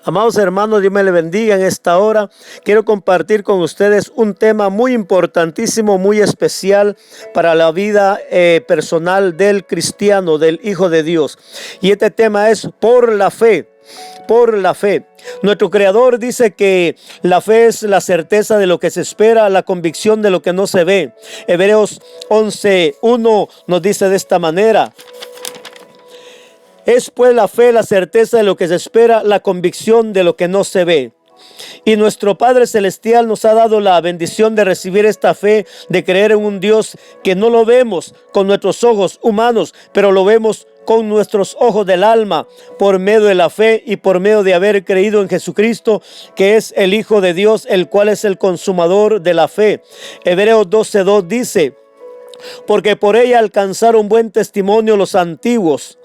Amados hermanos, Dios me les bendiga en esta hora. Quiero compartir con ustedes un tema muy importantísimo, muy especial para la vida personal del cristiano, del Hijo de Dios. Y este tema es por la fe. Por la fe. Nuestro Creador dice que la fe es la certeza de lo que se espera, la convicción de lo que no se ve. Hebreos 11:1 nos dice de esta manera: es pues la fe, la certeza de lo que se espera, la convicción de lo que no se ve. Y nuestro Padre Celestial nos ha dado la bendición de recibir esta fe, de creer en un Dios que no lo vemos con nuestros ojos humanos, pero lo vemos con nuestros ojos del alma, por medio de la fe y por medio de haber creído en Jesucristo, que es el Hijo de Dios, el cual es el consumador de la fe. Hebreos 12:2 dice: porque por ella alcanzaron buen testimonio los antiguos.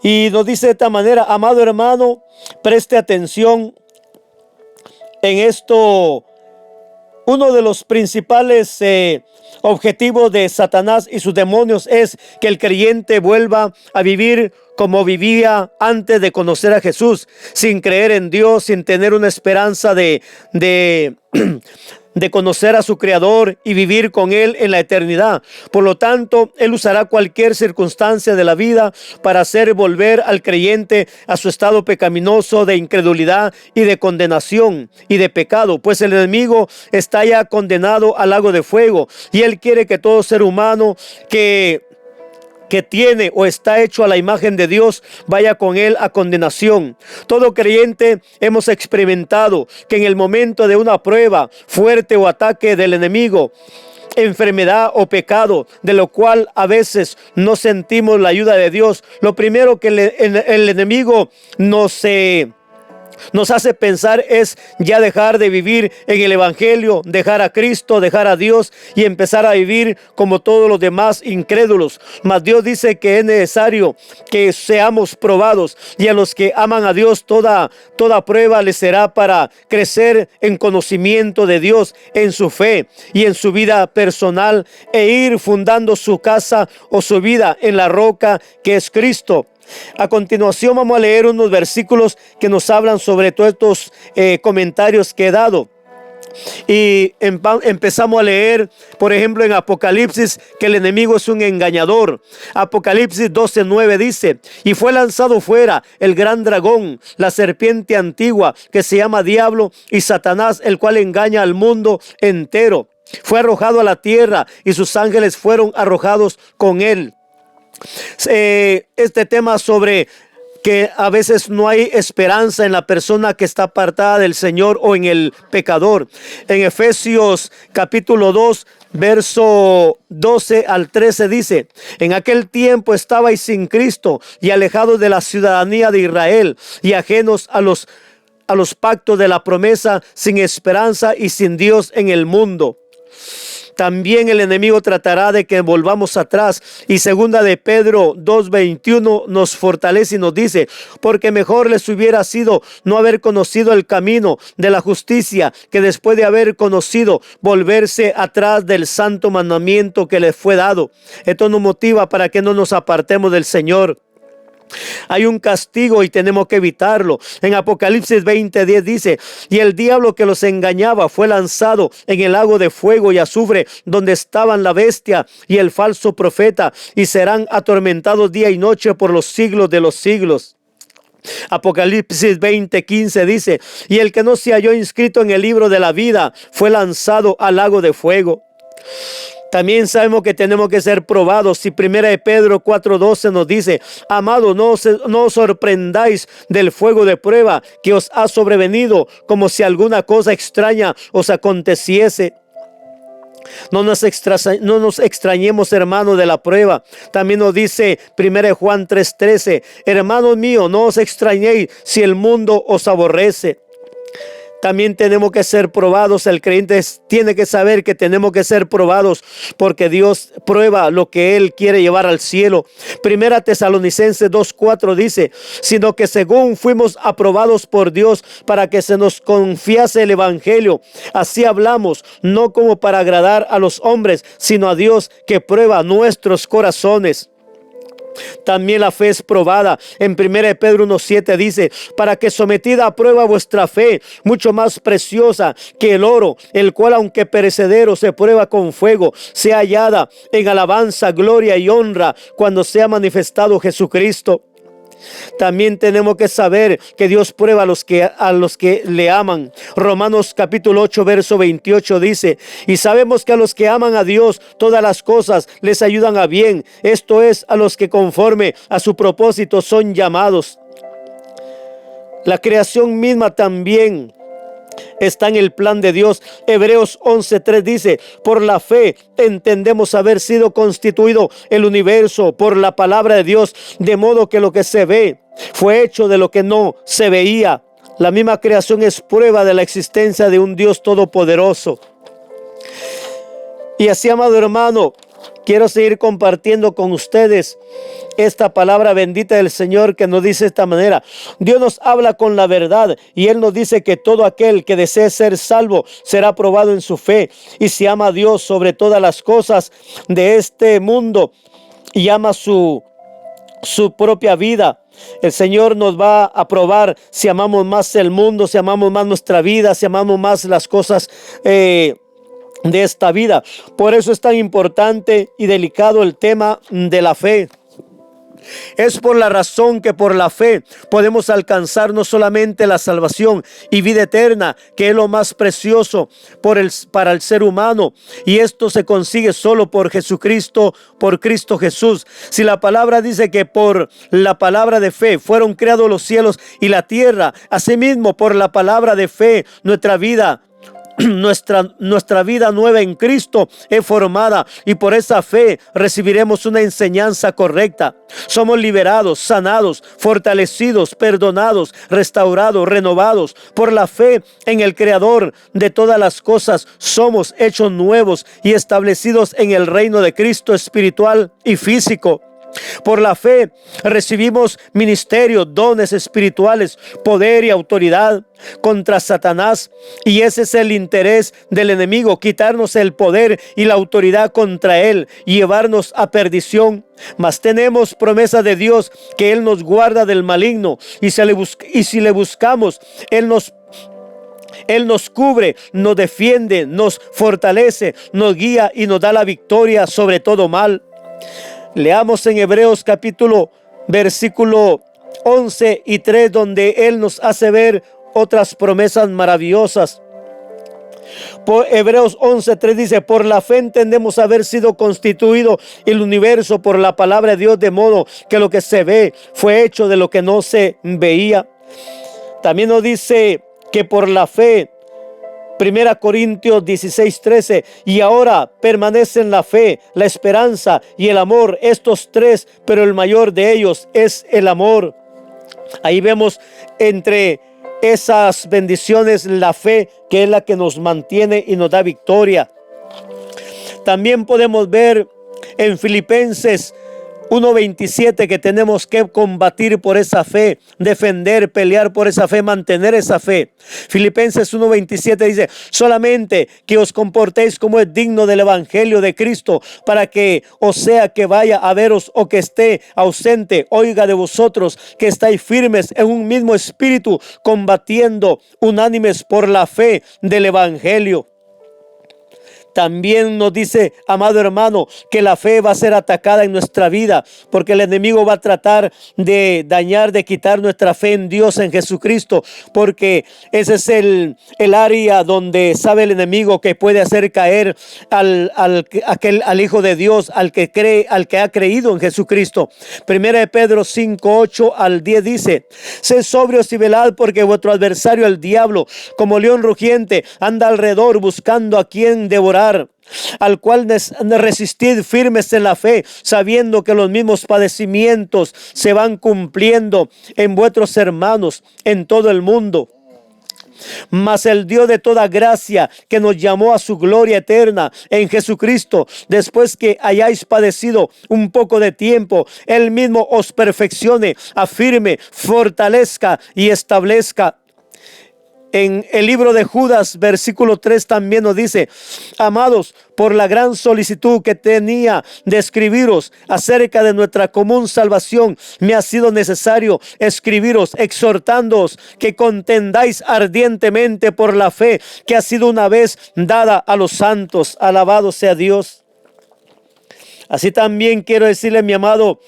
Y nos dice de esta manera: amado hermano, preste atención en esto. Uno de los principales objetivos de Satanás y sus demonios es que el creyente vuelva a vivir como vivía antes de conocer a Jesús, sin creer en Dios, sin tener una esperanza de conocer a su Creador y vivir con Él en la eternidad. Por lo tanto, Él usará cualquier circunstancia de la vida para hacer volver al creyente a su estado pecaminoso de incredulidad y de condenación y de pecado, pues el enemigo está ya condenado al lago de fuego, y Él quiere que todo ser humano que tiene o está hecho a la imagen de Dios vaya con él a condenación. Todo creyente hemos experimentado que en el momento de una prueba fuerte o ataque del enemigo, enfermedad o pecado, de lo cual a veces no sentimos la ayuda de Dios, lo primero que el enemigo nos hace pensar es ya dejar de vivir en el evangelio, dejar a Cristo, dejar a Dios y empezar a vivir como todos los demás incrédulos. Mas Dios dice que es necesario que seamos probados, y a los que aman a Dios toda prueba les será para crecer en conocimiento de Dios, en su fe y en su vida personal, e ir fundando su casa o su vida en la roca que es Cristo. A continuación vamos a leer unos versículos que nos hablan sobre todos estos comentarios que he dado. Y empezamos a leer, por ejemplo, en Apocalipsis, que el enemigo es un engañador. Apocalipsis 12:9 dice: y fue lanzado fuera el gran dragón, la serpiente antigua, que se llama Diablo y Satanás, el cual engaña al mundo entero. Fue arrojado a la tierra y sus ángeles fueron arrojados con él. Este tema sobre que a veces no hay esperanza en la persona que está apartada del Señor o en el pecador. En Efesios capítulo 2, verso 12 al 13 dice: en aquel tiempo estabais sin Cristo y alejados de la ciudadanía de Israel y ajenos a los pactos de la promesa, sin esperanza y sin Dios en el mundo. También el enemigo tratará de que volvamos atrás. Y segunda de Pedro 2:21 nos fortalece y nos dice: porque mejor les hubiera sido no haber conocido el camino de la justicia, que después de haber conocido volverse atrás del santo mandamiento que les fue dado. Esto nos motiva para que no nos apartemos del Señor. Hay un castigo y tenemos que evitarlo. En Apocalipsis 20:10 dice: y el diablo que los engañaba fue lanzado en el lago de fuego y azufre, donde estaban la bestia y el falso profeta, y serán atormentados día y noche por los siglos de los siglos. Apocalipsis 20:15 dice: y el que no se halló inscrito en el libro de la vida fue lanzado al lago de fuego. También sabemos que tenemos que ser probados. Si 1 de Pedro 4:12 nos dice: amados, no os sorprendáis del fuego de prueba que os ha sobrevenido, como si alguna cosa extraña os aconteciese. No nos extrañemos, hermanos, de la prueba. También nos dice 1 de Juan 3:13: hermanos míos, no os extrañéis si el mundo os aborrece. También tenemos que ser probados. El creyente tiene que saber que tenemos que ser probados, porque Dios prueba lo que Él quiere llevar al cielo. Primera Tesalonicenses 2:4 dice: sino que según fuimos aprobados por Dios para que se nos confiase el evangelio, así hablamos, no como para agradar a los hombres, sino a Dios que prueba nuestros corazones. También la fe es probada. En 1 Pedro 1:7 dice: para que sometida a prueba vuestra fe, mucho más preciosa que el oro, el cual aunque perecedero se prueba con fuego, sea hallada en alabanza, gloria y honra cuando sea manifestado Jesucristo. También tenemos que saber que Dios prueba a los que le aman. Romanos capítulo 8 verso 28 dice: y sabemos que a los que aman a Dios todas las cosas les ayudan a bien, esto es, a los que conforme a su propósito son llamados. La creación misma también está en el plan de Dios. Hebreos 11:3 dice: por la fe entendemos haber sido constituido el universo por la palabra de Dios, de modo que lo que se ve fue hecho de lo que no se veía. La misma creación es prueba de la existencia de un Dios todopoderoso. Y así, amado hermano, quiero seguir compartiendo con ustedes esta palabra bendita del Señor, que nos dice de esta manera: Dios nos habla con la verdad y Él nos dice que todo aquel que desee ser salvo será probado en su fe. Y si ama a Dios sobre todas las cosas de este mundo y ama su propia vida, el Señor nos va a probar si amamos más el mundo, si amamos más nuestra vida, si amamos más las cosas de esta vida. Por eso es tan importante y delicado el tema de la fe. Es por la razón que por la fe podemos alcanzar no solamente la salvación y vida eterna, que es lo más precioso para el ser humano, y esto se consigue solo por Jesucristo, por Cristo Jesús. Si la palabra dice que por la palabra de fe fueron creados los cielos y la tierra, asimismo por la palabra de fe nuestra vida nueva en Cristo es formada, y por esa fe recibiremos una enseñanza correcta. Somos liberados, sanados, fortalecidos, perdonados, restaurados, renovados. Por la fe en el Creador de todas las cosas somos hechos nuevos y establecidos en el reino de Cristo espiritual y físico. Por la fe recibimos ministerios, dones espirituales, poder y autoridad contra Satanás. Y ese es el interés del enemigo: quitarnos el poder y la autoridad contra él y llevarnos a perdición. Mas tenemos promesa de Dios que Él nos guarda del maligno, y si le buscamos, Él nos cubre, nos defiende, nos fortalece, nos guía y nos da la victoria sobre todo mal. Leamos en Hebreos capítulo versículo 11 y 3, donde Él nos hace ver otras promesas maravillosas. Por Hebreos 11:3 dice: por la fe entendemos haber sido constituido el universo por la palabra de Dios, de modo que lo que se ve fue hecho de lo que no se veía. También nos dice que por la fe, 1 Corintios 16:13, y ahora permanecen la fe, la esperanza y el amor, estos tres, pero el mayor de ellos es el amor. Ahí vemos entre esas bendiciones la fe, que es la que nos mantiene y nos da victoria. También podemos ver en Filipenses 1:27 que tenemos que combatir por esa fe, defender, pelear por esa fe, mantener esa fe. Filipenses 1:27 dice: solamente que os comportéis como es digno del evangelio de Cristo, para que, o sea que vaya a veros o que esté ausente, oiga de vosotros que estáis firmes en un mismo espíritu, combatiendo unánimes por la fe del evangelio. También nos dice, amado hermano, que la fe va a ser atacada en nuestra vida, porque el enemigo va a tratar de dañar, de quitar nuestra fe en Dios, en Jesucristo, porque ese es el área donde sabe el enemigo que puede hacer caer al Hijo de Dios, al que ha creído en Jesucristo. 1 Pedro 5:8 al 10 dice: sed sobrios y velad, porque vuestro adversario el diablo, como león rugiente, anda alrededor buscando a quien devorar, al cual resistid firmes en la fe, sabiendo que los mismos padecimientos se van cumpliendo en vuestros hermanos en todo el mundo. Mas el Dios de toda gracia, que nos llamó a su gloria eterna en Jesucristo, después que hayáis padecido un poco de tiempo, Él mismo os perfeccione, afirme, fortalezca y establezca. En el libro de Judas, versículo 3 también nos dice: amados, por la gran solicitud que tenía de escribiros acerca de nuestra común salvación, me ha sido necesario escribiros, exhortándoos que contendáis ardientemente por la fe que ha sido una vez dada a los santos. Alabado sea Dios. Así también quiero decirle, mi amado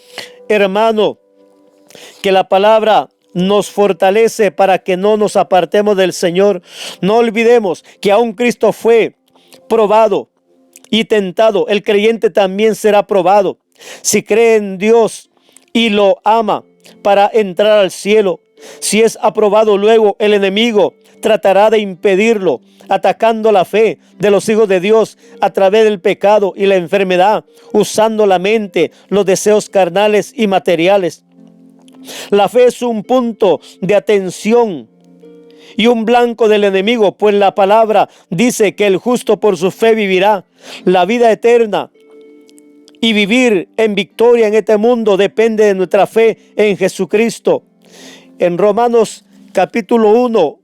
hermano, que la palabra nos fortalece para que no nos apartemos del Señor. No olvidemos que aún Cristo fue probado y tentado. El creyente también será probado. Si cree en Dios y lo ama para entrar al cielo, si es aprobado, luego el enemigo tratará de impedirlo, atacando la fe de los hijos de Dios a través del pecado y la enfermedad, usando la mente, los deseos carnales y materiales. La fe es un punto de atención y un blanco del enemigo, pues la palabra dice que el justo por su fe vivirá. La vida eterna y vivir en victoria en este mundo depende de nuestra fe en Jesucristo. En Romanos capítulo 1,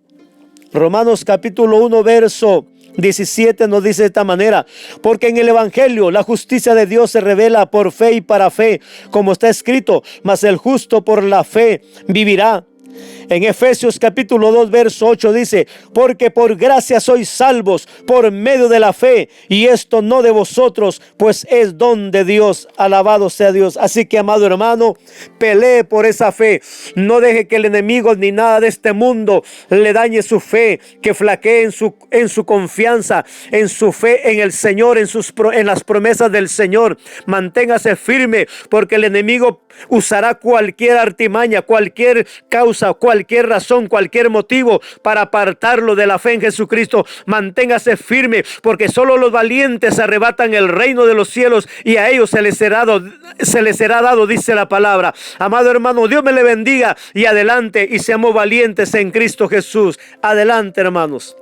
verso 17 nos dice de esta manera: porque en el evangelio la justicia de Dios se revela por fe y para fe, como está escrito, mas el justo por la fe vivirá. En Efesios capítulo 2 verso 8 dice: porque por gracia sois salvos por medio de la fe, y esto no de vosotros, pues es don de Dios. Alabado sea Dios. Así que, amado hermano, pelee por esa fe. No deje que el enemigo ni nada de este mundo le dañe su fe, que flaquee en su confianza, en su fe en el Señor, en las promesas del Señor. Manténgase firme, porque el enemigo usará cualquier artimaña, cualquier causa, cualquier razón, cualquier motivo para apartarlo de la fe en Jesucristo. Manténgase firme, porque solo los valientes arrebatan el reino de los cielos, y a ellos se les será dado, dice la palabra. Amado hermano, Dios me le bendiga y adelante, y seamos valientes en Cristo Jesús. Adelante, hermanos.